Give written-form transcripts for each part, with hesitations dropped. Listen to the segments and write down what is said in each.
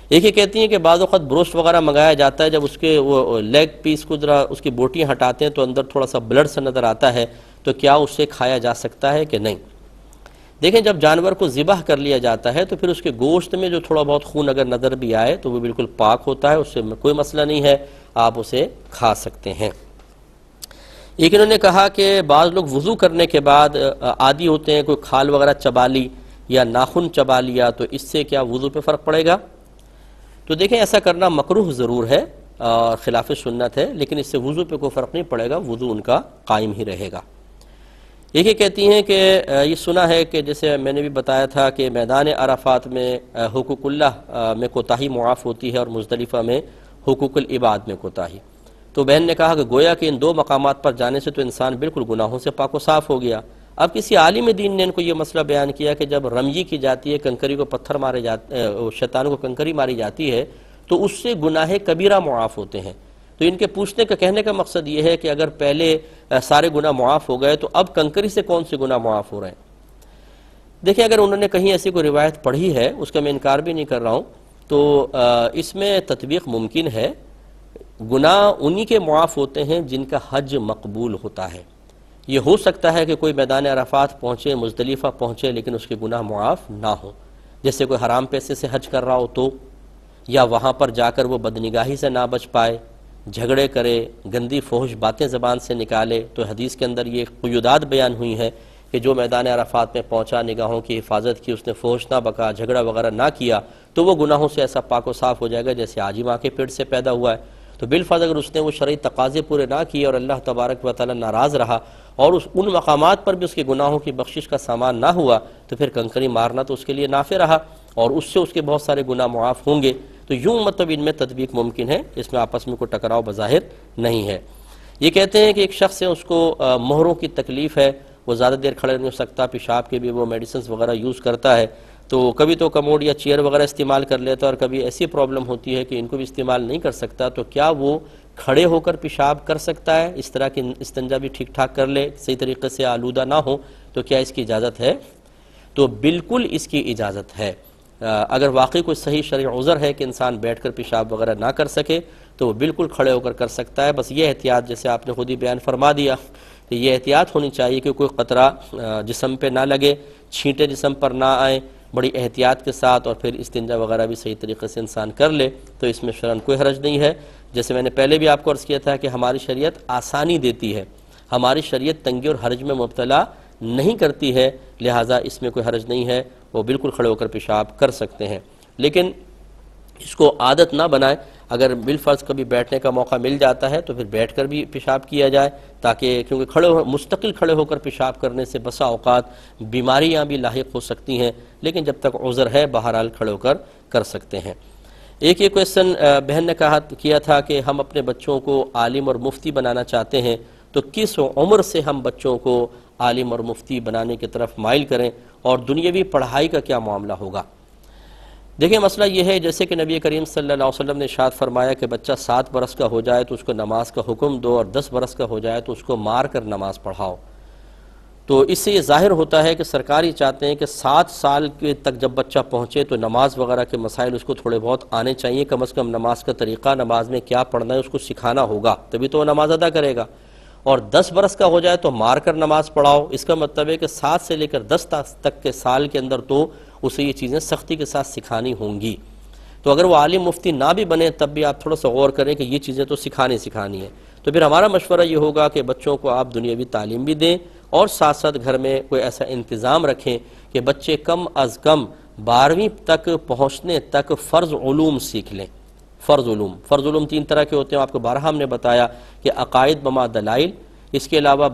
ایک یہ کہتی ہیں کہ بعض اوقات بروسٹ وغیرہ منگایا جاتا ہے، جب اس کے وہ لیگ پیس کو ذرا اس کی بوٹیاں ہٹاتے ہیں تو اندر تھوڑا سا بلڈ سے نظر آتا ہے، تو کیا اس سے کھایا جا سکتا ہے کہ نہیں؟ دیکھیں جب جانور کو ذبح کر لیا جاتا ہے تو پھر اس کے گوشت میں جو تھوڑا بہت خون اگر نظر بھی آئے تو وہ بالکل پاک ہوتا ہے، اس سے کوئی مسئلہ نہیں ہے، آپ اسے کھا سکتے ہیں۔ ایک انہوں نے کہا کہ بعض لوگ وضو کرنے کے بعد عادی ہوتے ہیں، کوئی کھال وغیرہ چبا لی یا ناخن چبا لیا، تو اس سے کیا وضو پہ فرق پڑے گا؟ تو دیکھیں ایسا کرنا مکروہ ضرور ہے اور خلاف سنت ہے، لیکن اس سے وضو پہ کوئی فرق نہیں پڑے گا، وضو ان کا قائم ہی رہے گا۔ ایک یہ کہتی ہیں کہ یہ سنا ہے کہ جیسے میں نے بھی بتایا تھا کہ میدان عرفات میں حقوق اللہ میں کوتاہی معاف ہوتی ہے اور مزدلفہ میں حقوق العباد میں کوتاہی۔ تو بہن نے کہا کہ گویا کہ ان دو مقامات پر جانے سے تو انسان بالکل گناہوں سے پاک و صاف ہو گیا۔ اب کسی عالم دین نے ان کو یہ مسئلہ بیان کیا کہ جب رمی کی جاتی ہے، کنکری کو پتھر مارے جاتے، شیطان کو کنکری ماری جاتی ہے تو اس سے گناہ کبیرہ معاف ہوتے ہیں۔ تو ان کے پوچھنے کا کہنے کا مقصد یہ ہے کہ اگر پہلے سارے گناہ معاف ہو گئے تو اب کنکری سے کون سے گناہ معاف ہو رہے ہیں؟ دیکھیں اگر انہوں نے کہیں ایسی کوئی روایت پڑھی ہے، اس کا میں انکار بھی نہیں کر رہا ہوں، تو اس میں تطبیق ممکن ہے۔ گناہ انہی کے معاف ہوتے ہیں جن کا حج مقبول ہوتا ہے۔ یہ ہو سکتا ہے کہ کوئی میدان عرفات پہنچے، مزدلفہ پہنچے، لیکن اس کے گناہ معاف نہ ہوں، جیسے کوئی حرام پیسے سے حج کر رہا ہو تو، یا وہاں پر جا کر وہ بدنگاہی سے نہ بچ پائے، جھگڑے کرے، گندی فحش باتیں زبان سے نکالے، تو حدیث کے اندر یہ قیودات بیان ہوئی ہیں کہ جو میدان عرفات میں پہنچا، نگاہوں کی حفاظت کی، اس نے فحش نہ بکا، جھگڑا وغیرہ نہ کیا، تو وہ گناہوں سے ایسا پاک و صاف ہو جائے گا جیسے آج ہی ماں کے پیٹ سے پیدا ہوا ہے۔ تو بالفرض اگر اس نے وہ شرعی تقاضے پورے نہ کیے اور اللہ تبارک و تعالی ناراض رہا اور ان مقامات پر بھی اس کے گناہوں کی بخشش کا سامان نہ ہوا، تو پھر کنکری مارنا تو اس کے لیے نافع رہا اور اس سے اس کے بہت سارے گناہ معاف ہوں گے۔ تو یوں مطلب ان میں تطبیق ممکن ہے، اس میں آپس میں کوئی ٹکراؤ بظاہر نہیں ہے۔ یہ کہتے ہیں کہ ایک شخص ہے، اس کو مہروں کی تکلیف ہے، وہ زیادہ دیر کھڑے نہیں ہو سکتا، پیشاب کے بھی وہ میڈیسنز وغیرہ یوز کرتا ہے، تو کبھی تو کموڈ یا چیئر وغیرہ استعمال کر لیتا ہے اور کبھی ایسی پرابلم ہوتی ہے کہ ان کو بھی استعمال نہیں کر سکتا، تو کیا وہ کھڑے ہو کر پیشاب کر سکتا ہے؟ اس طرح کی استنجا بھی ٹھیک ٹھاک کر لے، صحیح طریقے سے آلودہ نہ ہو، تو کیا اس کی اجازت ہے؟ تو بالکل اس کی اجازت ہے۔ اگر واقعی کوئی صحیح شرعی عذر ہے کہ انسان بیٹھ کر پیشاب وغیرہ نہ کر سکے تو وہ بالکل کھڑے ہو کر سکتا ہے۔ بس یہ احتیاط جیسے آپ نے خود ہی بیان فرما دیا کہ یہ احتیاط ہونی چاہیے کہ کوئی قطرہ جسم پہ نہ لگے، چھینٹے جسم پر نہ آئیں، بڑی احتیاط کے ساتھ، اور پھر استنجا وغیرہ بھی صحیح طریقے سے انسان کر لے تو اس میں شرعاً کوئی حرج نہیں ہے۔ جیسے میں نے پہلے بھی آپ کو عرض کیا تھا کہ ہماری شریعت آسانی دیتی ہے، ہماری شریعت تنگی اور حرج میں مبتلا نہیں کرتی ہے، لہٰذا اس میں کوئی حرج نہیں ہے، وہ بالکل کھڑے ہو کر پیشاب کر سکتے ہیں۔ لیکن اس کو عادت نہ بنائیں، اگر بالفرض کبھی بیٹھنے کا موقع مل جاتا ہے تو پھر بیٹھ کر بھی پیشاب کیا جائے، تاکہ کیونکہ مستقل کھڑے ہو کر پیشاب کرنے سے بسا اوقات بیماریاں بھی لاحق ہو سکتی ہیں، لیکن جب تک عذر ہے بہرحال کھڑے ہو کر سکتے ہیں۔ ایک یہ کویسچن بہن نے کیا تھا کہ ہم اپنے بچوں کو عالم اور مفتی بنانا چاہتے ہیں، تو کس عمر سے ہم بچوں کو عالم اور مفتی بنانے کی طرف مائل کریں، اور دنیاوی پڑھائی کا کیا معاملہ ہوگا؟ دیکھیں مسئلہ یہ ہے جیسے کہ نبی کریم صلی اللہ علیہ وسلم نے ارشاد فرمایا کہ بچہ 7 برس کا ہو جائے تو اس کو نماز کا حکم دو، اور 10 برس کا ہو جائے تو اس کو مار کر نماز پڑھاؤ۔ تو اس سے یہ ظاہر ہوتا ہے کہ سرکار یہ چاہتے ہیں کہ 7 سال تک جب بچہ پہنچے تو نماز وغیرہ کے مسائل اس کو تھوڑے بہت آنے چاہیے، کم از کم نماز کا طریقہ، نماز میں کیا پڑھنا ہے اس کو سکھانا ہوگا، تبھی تو وہ نماز ادا کرے گا۔ اور 10 برس کا ہو جائے تو مار کر نماز پڑھاؤ، اس کا مطلب ہے کہ 7 سے لے کر 10 تک کے سال کے اندر تو اسے یہ چیزیں سختی کے ساتھ سکھانی ہوں گی۔ تو اگر وہ عالم مفتی نہ بھی بنے تب بھی آپ تھوڑا سا غور کریں کہ یہ چیزیں تو سکھانی ہے۔ تو پھر ہمارا مشورہ یہ ہوگا کہ بچوں کو آپ دنیاوی تعلیم بھی دیں اور ساتھ ساتھ گھر میں کوئی ایسا انتظام رکھیں کہ بچے کم از کم 12ویں تک پہنچنے تک فرض علوم سیکھ لیں۔ فرض علوم 3 طرح کے ہوتے ہیں، آپ کو بارہا ہم نے بتایا کہ عقائد بما دلائل، اس کے علاوہ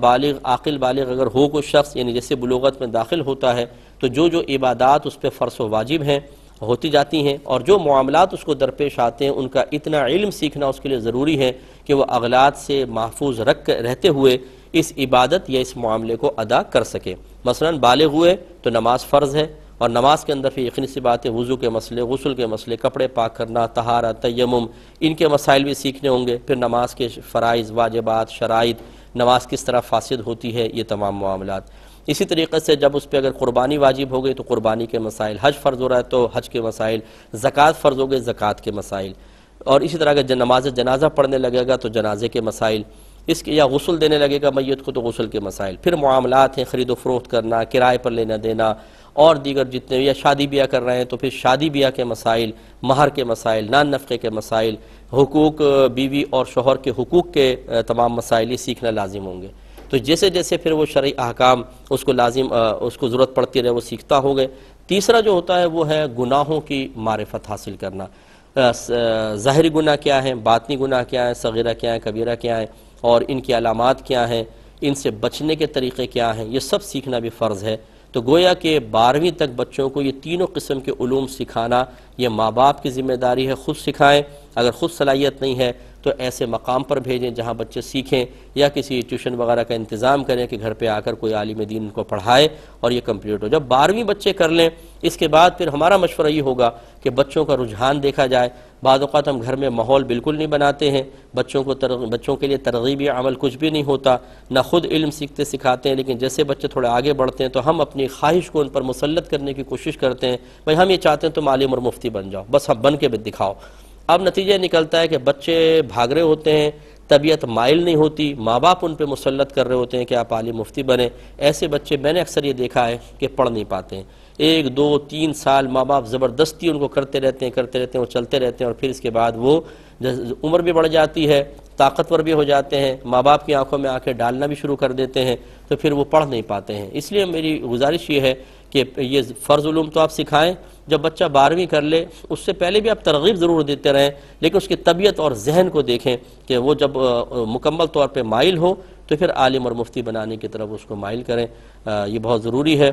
عاقل بالغ اگر ہو کوئی شخص، یعنی جیسے بلوغت میں داخل ہوتا ہے تو جو عبادات اس پہ فرض و واجب ہیں ہوتی جاتی ہیں، اور جو معاملات اس کو درپیش آتے ہیں ان کا اتنا علم سیکھنا اس کے لیے ضروری ہے کہ وہ اغلاط سے محفوظ رہتے ہوئے اس عبادت یا اس معاملے کو ادا کر سکے۔ مثلا بالغ ہوئے تو نماز فرض ہے، اور نماز کے اندر پھر یقینی سی بات ہے وضو کے مسئلے، غسل کے مسئلے، کپڑے پاک کرنا، طہارت، تیمم، ان کے مسائل بھی سیکھنے ہوں گے۔ پھر نماز کے فرائض، واجبات، شرائط، نماز کس طرح فاسد ہوتی ہے، یہ تمام معاملات۔ اسی طریقے سے جب اس پہ اگر قربانی واجب ہو گئی تو قربانی کے مسائل، حج فرض ہو رہا ہے تو حج کے مسائل، زکوٰۃ فرض ہو گئی زکوٰۃ کے مسائل، اور اسی طرح اگر نماز جنازہ پڑھنے لگے گا تو جنازے کے مسائل، اس کے یا غسل دینے لگے گا میت کو تو غسل کے مسائل، پھر معاملات ہیں، خرید و فروخت کرنا، کرائے پر لینا دینا، اور دیگر جتنے، یا شادی بیاہ کر رہے ہیں تو پھر شادی بیاہ کے مسائل، مہر کے مسائل، نان نفقے کے مسائل، حقوق بیوی اور شوہر کے حقوق کے تمام مسائل یہ سیکھنا لازم ہوں گے۔ تو جیسے جیسے پھر وہ شرعی احکام اس کو لازم اس کو ضرورت پڑتی رہے وہ سیکھتا ہوگے۔ تیسرا جو ہوتا ہے وہ ہے گناہوں کی معرفت حاصل کرنا، ظاہری گناہ کیا ہیں، باطنی گناہ کیا ہیں، صغیرہ کیا ہیں، کبیرہ کیا ہیں، اور ان کی علامات کیا ہیں، ان سے بچنے کے طریقے کیا ہیں، یہ سب سیکھنا بھی فرض ہے۔ تو گویا کہ 12ویں تک بچوں کو یہ تینوں قسم کے علوم سکھانا یہ ماں باپ کی ذمہ داری ہے، خود سکھائیں، اگر خود صلاحیت نہیں ہے تو ایسے مقام پر بھیجیں جہاں بچے سیکھیں، یا کسی ٹیوشن وغیرہ کا انتظام کریں کہ گھر پہ آ کر کوئی عالم دین ان کو پڑھائے اور یہ کمپلیٹ ہو۔ جب 12ویں بچے کر لیں اس کے بعد پھر ہمارا مشورہ یہ ہوگا کہ بچوں کا رجحان دیکھا جائے۔ بعض اوقات ہم گھر میں ماحول بالکل نہیں بناتے ہیں، بچوں کے لیے ترغیبی عمل کچھ بھی نہیں ہوتا، نہ خود علم سیکھتے سکھاتے ہیں، لیکن جیسے بچے تھوڑے آگے بڑھتے ہیں تو ہم اپنی خواہش کو ان پر مسلط کرنے کی کوشش کرتے ہیں، بھئی ہم یہ چاہتے ہیں تم عالم اور مفتی بن جاؤ، بس ہم بن کے بھی دکھاؤ۔ اب نتیجہ نکلتا ہے کہ بچے بھاگ رہے ہوتے ہیں، طبیعت مائل نہیں ہوتی، ماں باپ ان پہ مسلط کر رہے ہوتے ہیں کہ آپ عالم مفتی بنیں۔ ایسے بچے میں نے اکثر یہ دیکھا ہے کہ پڑھ نہیں پاتے ہیں، 1 2 3 سال ماں باپ زبردستی ان کو کرتے رہتے ہیں، وہ چلتے رہتے ہیں، اور پھر اس کے بعد وہ عمر بھی بڑھ جاتی ہے، طاقتور بھی ہو جاتے ہیں، ماں باپ کی آنکھوں میں آنکھیں ڈالنا بھی شروع کر دیتے ہیں، تو پھر وہ پڑھ نہیں پاتے ہیں۔ اس لیے میری گزارش یہ ہے کہ یہ فرض علوم تو آپ سکھائیں، جب بچہ 12ویں کر لے اس سے پہلے بھی آپ ترغیب ضرور دیتے رہیں، لیکن اس کی طبیعت اور ذہن کو دیکھیں کہ وہ جب مکمل طور پہ مائل ہو تو پھر عالم اور مفتی بنانے کی طرف اس کو مائل کریں، یہ بہت ضروری ہے۔